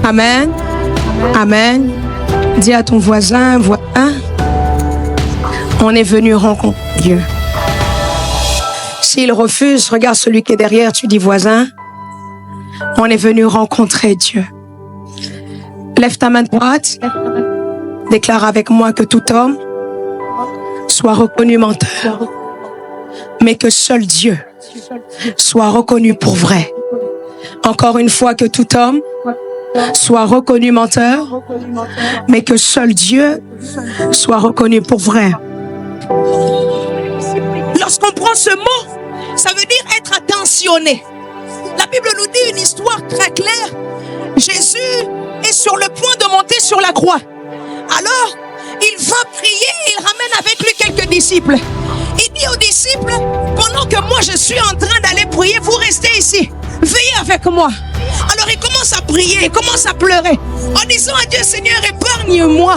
Amen. Amen. Dis à ton voisin, on est venu rencontrer Dieu. S'il refuse, regarde celui qui est derrière, tu dis voisin, on est venu rencontrer Dieu. Lève ta main droite, déclare avec moi que tout homme soit reconnu menteur, mais que seul Dieu soit reconnu pour vrai. Encore une fois, que tout homme soit reconnu menteur, mais que seul Dieu soit reconnu pour vrai. Lorsqu'on prend ce mot, ça veut dire être attentionné. La Bible nous dit une histoire très claire. Jésus est sur le point de monter sur la croix. Alors, il va prier, il ramène avec lui quelques disciples. Il dit aux disciples, pendant que moi je suis en train d'aller prier, vous restez ici, veillez avec moi. Alors il commence à prier, il commence à pleurer, en disant à Dieu, Seigneur, épargne-moi,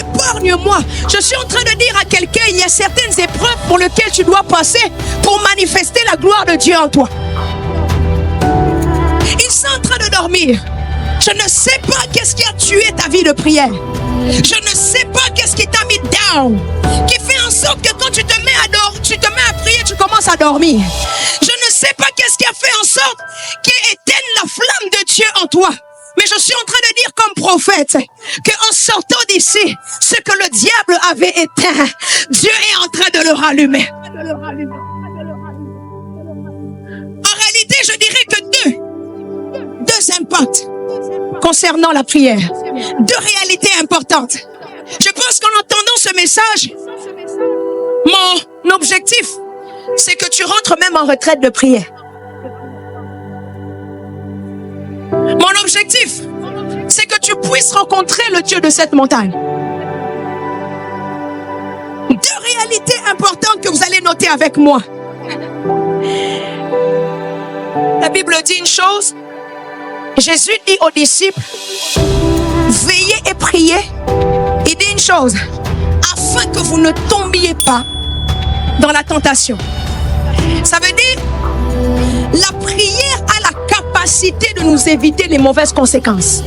épargne-moi. Je suis en train de dire à quelqu'un, il y a certaines épreuves pour lesquelles tu dois passer pour manifester la gloire de Dieu en toi. Ils sont en train de dormir. Je ne sais pas qu'est-ce qui a tué ta vie de prière. Je ne sais pas qu'est-ce qui t'a mis down, qui fait en sorte que quand tu te mets à prier, tu commences à dormir. Je ne sais pas qu'est-ce qui a fait en sorte qu'il éteigne la flamme de Dieu en toi. Mais je suis en train de dire comme prophète qu'en sortant d'ici, ce que le diable avait éteint, Dieu est en train de le rallumer. En réalité, je dirais que deux impacts concernant la prière. Deux réalités importantes. Je pense qu'en entendant ce message, mon objectif, c'est que tu rentres même en retraite de prière. Mon objectif, c'est que tu puisses rencontrer le Dieu de cette montagne. Deux réalités importantes que vous allez noter avec moi. La Bible dit une chose. Jésus dit aux disciples, veillez et priez. Il dit une chose, afin que vous ne tombiez pas dans la tentation. Ça veut dire, la prière a la capacité de nous éviter les mauvaises conséquences.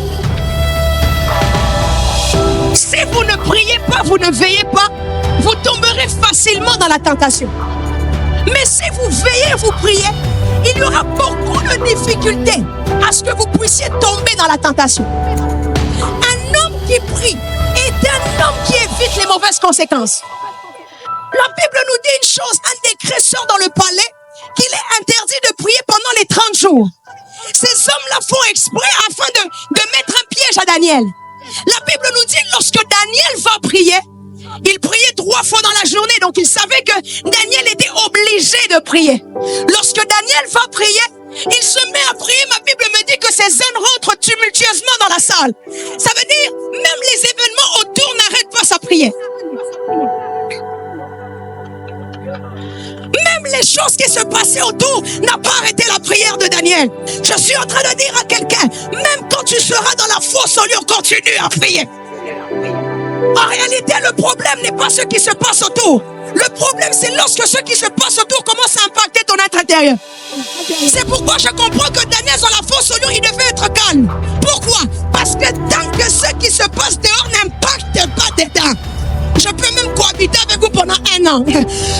Si vous ne priez pas, vous ne veillez pas, vous tomberez facilement dans la tentation. Mais si vous veillez, vous priez, il y aura beaucoup de difficultés à ce que vous puissiez tomber dans la tentation. Un homme qui prie est un homme qui évite les mauvaises conséquences. La Bible nous dit une chose, un décret sort dans le palais qu'il est interdit de prier pendant les 30 jours. Ces hommes-là font exprès afin de mettre un piège à Daniel. La Bible nous dit lorsque Daniel va prier, il priait 3 fois dans la journée, donc il savait que Daniel était obligé de prier. Lorsque Daniel va prier, il se met à prier. Ma Bible me dit que ces hommes rentrent tumultueusement dans la salle. Ça veut dire, même les événements autour n'arrêtent pas sa prière. Même les choses qui se passaient autour n'ont pas arrêté la prière de Daniel. Je suis en train de dire à quelqu'un, même quand tu seras dans la fosse au lieu, continue à prier. En réalité, le problème n'est pas ce qui se passe autour. Le problème, c'est lorsque ce qui se passe autour commence à impacter ton être intérieur. C'est pourquoi je comprends que Daniel, dans la fosse au lion, il devait être calme. Pourquoi? Parce que tant que ce qui se passe dehors n'impacte pas dedans, je peux même cohabiter avec vous pendant 1 an.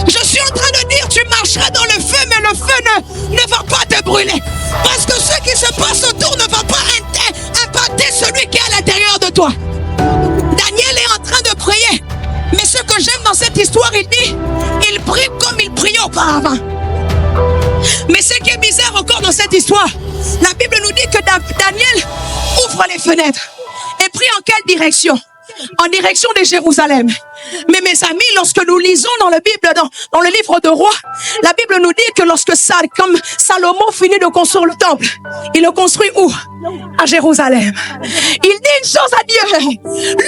Je suis en train de dire, tu marcheras dans le feu, mais le feu ne va pas te brûler. Parce que ce qui se passe autour ne va pas impacter celui qui est à l'intérieur de toi. Daniel est en train de prier. Mais ce que j'aime dans cette histoire, il dit, il prie comme il priait auparavant. Mais ce qui est bizarre encore dans cette histoire, la Bible nous dit que Daniel ouvre les fenêtres et prie en quelle direction? En direction de Jérusalem. Mais mes amis, lorsque nous lisons dans la Bible, dans le livre de Rois, la Bible nous dit que lorsque comme Salomon finit de construire le temple, il le construit où? À Jérusalem. Il dit une chose à Dieu,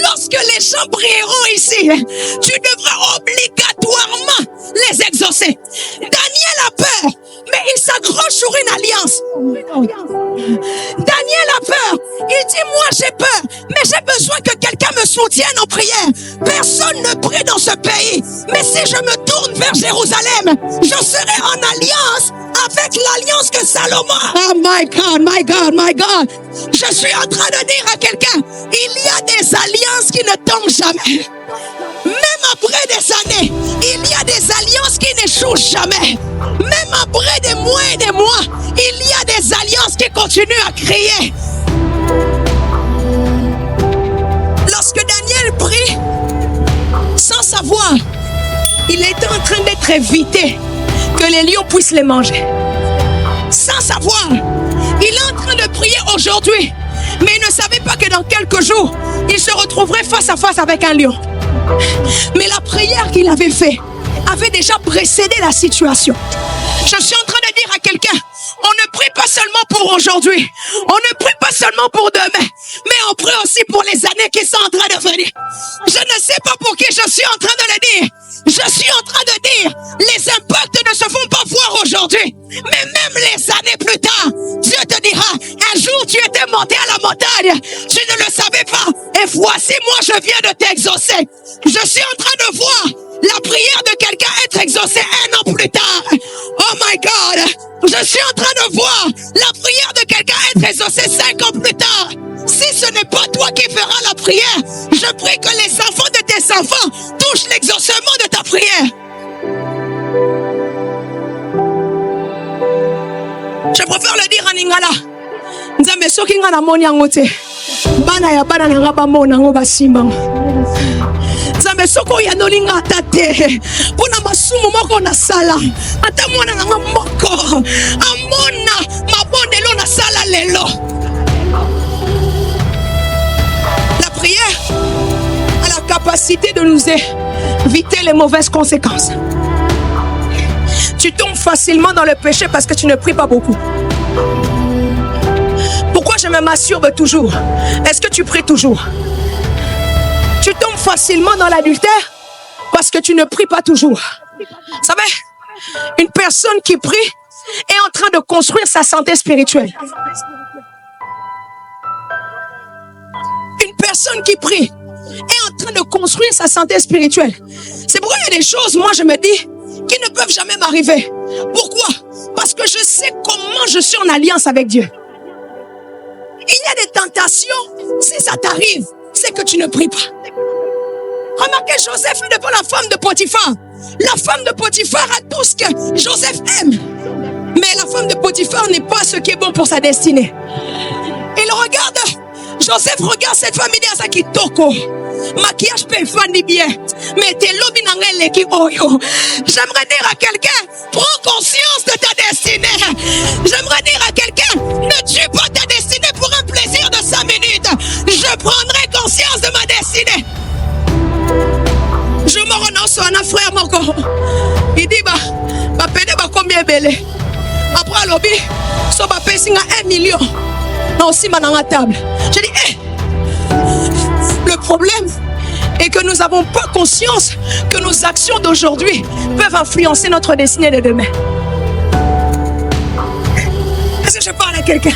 lorsque les gens prieront ici, tu devras obligatoirement les exaucer. Daniel a peur, mais il s'accroche sur une alliance. Daniel a peur, il dit moi j'ai peur, mais j'ai besoin que quelqu'un me soutienne en prière. Personne ne prie dans ce pays, mais si je me tourne vers Jérusalem, je serai en alliance avec l'alliance que Salomon. Oh my God, my God, my God. Je suis en train de dire à quelqu'un, il y a des alliances qui ne tombent jamais. Même après des années, il y a des alliances qui n'échouent jamais. Même après des mois et des mois, il y a des alliances qui continuent à crier. Lorsque Daniel prie, sans savoir, il était en train d'être évité que les lions puissent les manger. Sans savoir, il est en train de prier aujourd'hui, mais il ne savait pas que dans quelques jours, il se retrouverait face à face avec un lion. Mais la prière qu'il avait faite avait déjà précédé la situation. Je suis en train de dire à quelqu'un, on ne prie pas seulement pour aujourd'hui, on ne prie pas seulement pour demain, mais on prie aussi pour les années qui sont en train de venir. Je ne sais pas pour qui je suis en train de le dire. Je suis en train de dire, les impacts ne se font pas voir aujourd'hui, mais même les années plus tard, Dieu te dira, un jour tu étais monté à la montagne, tu ne le savais pas, et voici moi je viens de t'exaucer. Je suis en train de voir la prière de quelqu'un être exaucée 1 an plus tard. Oh my God, je suis en train de voir la prière de quelqu'un être exaucée 5 ans plus tard. Si ce n'est pas toi qui feras la prière, je prie que les enfants de tes enfants touchent l'exaucement de ta prière. Je préfère le dire en Lingala. Nzambe soki nga na moni yango te. Bana ya bana na nga ba mona ngo ba simba. Nzambe soko ya nolinga ata te. Pona masumu moko na sala. Ata mona na nga moko. Amona mabondelo na sala lelo. La prière a la capacité de nous éviter les mauvaises conséquences. Tu tombes facilement dans le péché parce que tu ne pries pas beaucoup. Pourquoi je me masturbe toujours? Est-ce que tu pries toujours? Tu tombes facilement dans l'adultère parce que tu ne pries pas toujours. Vous savez, une personne qui prie est en train de construire sa santé spirituelle. Une personne qui prie est en train de construire sa santé spirituelle. C'est pourquoi il y a des choses, moi je me dis, qui ne peuvent jamais m'arriver. Pourquoi? Parce que je sais comment je suis en alliance avec Dieu. Il y a des tentations, si ça t'arrive, c'est que tu ne pries pas. Remarquez, Joseph est devant la femme de Potiphar. La femme de Potiphar a tout ce que Joseph aime. Mais la femme de Potiphar n'est pas ce qui est bon pour sa destinée. Il regarde, Joseph regarde cette femme, il dit à sa kitoko. Maquillage peut faire bien, mais t'es lobby n'angele qui oyo. J'aimerais dire à quelqu'un, prends conscience de ta destinée. J'aimerais dire à quelqu'un, ne tue pas ta destinée pour un plaisir de 5 minutes. Je prendrai conscience de ma destinée. Je me renonce à un frère mon corps. Il dit bah pédé bah combien belé. Après lobby, so bah payé 1 million. Non aussi ma table. J'ai dit le problème est que nous n'avons pas conscience que nos actions d'aujourd'hui peuvent influencer notre destinée de demain. Est-ce que je parle à quelqu'un?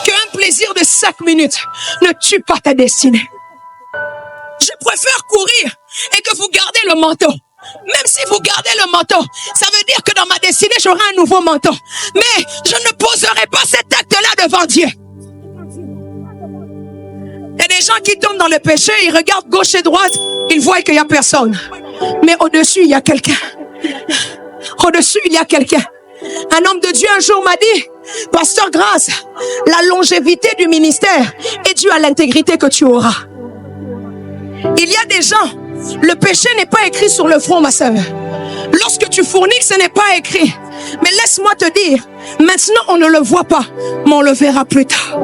Qu'un plaisir de 5 minutes ne tue pas ta destinée. Je préfère courir et que vous gardez le manteau. Même si vous gardez le manteau, ça veut dire que dans ma destinée, j'aurai un nouveau manteau. Mais je ne poserai pas cet acte-là devant Dieu. Il y a des gens qui tombent dans le péché, ils regardent gauche et droite, ils voient qu'il n'y a personne. Mais au-dessus, il y a quelqu'un. Au-dessus, il y a quelqu'un. Un homme de Dieu un jour m'a dit, Pasteur Grâce, la longévité du ministère est due à l'intégrité que tu auras. Il y a des gens, le péché n'est pas écrit sur le front, ma sœur. Lorsque tu fourniques, ce n'est pas écrit. Mais laisse-moi te dire, maintenant on ne le voit pas, mais on le verra plus tard.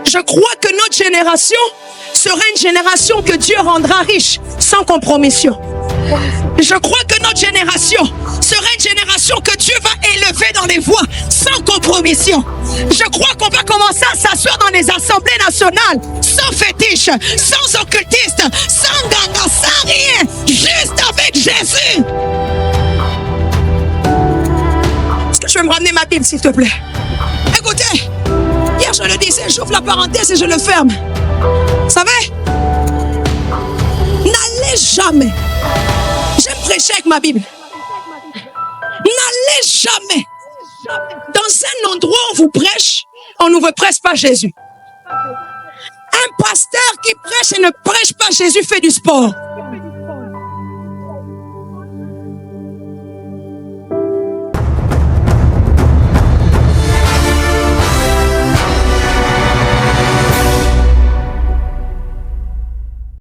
Je crois que notre génération sera une génération que Dieu rendra riche sans compromission. Je crois que notre génération sera une génération que Dieu va élever dans les voies sans compromission. Je crois qu'on va commencer à s'asseoir dans les assemblées nationales sans fétiche, sans occultiste, sans ganga, sans rien, juste avec Jésus. Est-ce que je vais me ramener ma Bible, s'il te plaît? Écoutez, hier je le disais, j'ouvre la parenthèse et je le ferme. Vous savez, n'allez jamais, j'aime prêcher avec ma Bible, n'allez jamais dans un endroit où on vous prêche, on ne vous prêche pas Jésus. Un pasteur qui prêche et ne prêche pas Jésus fait du sport.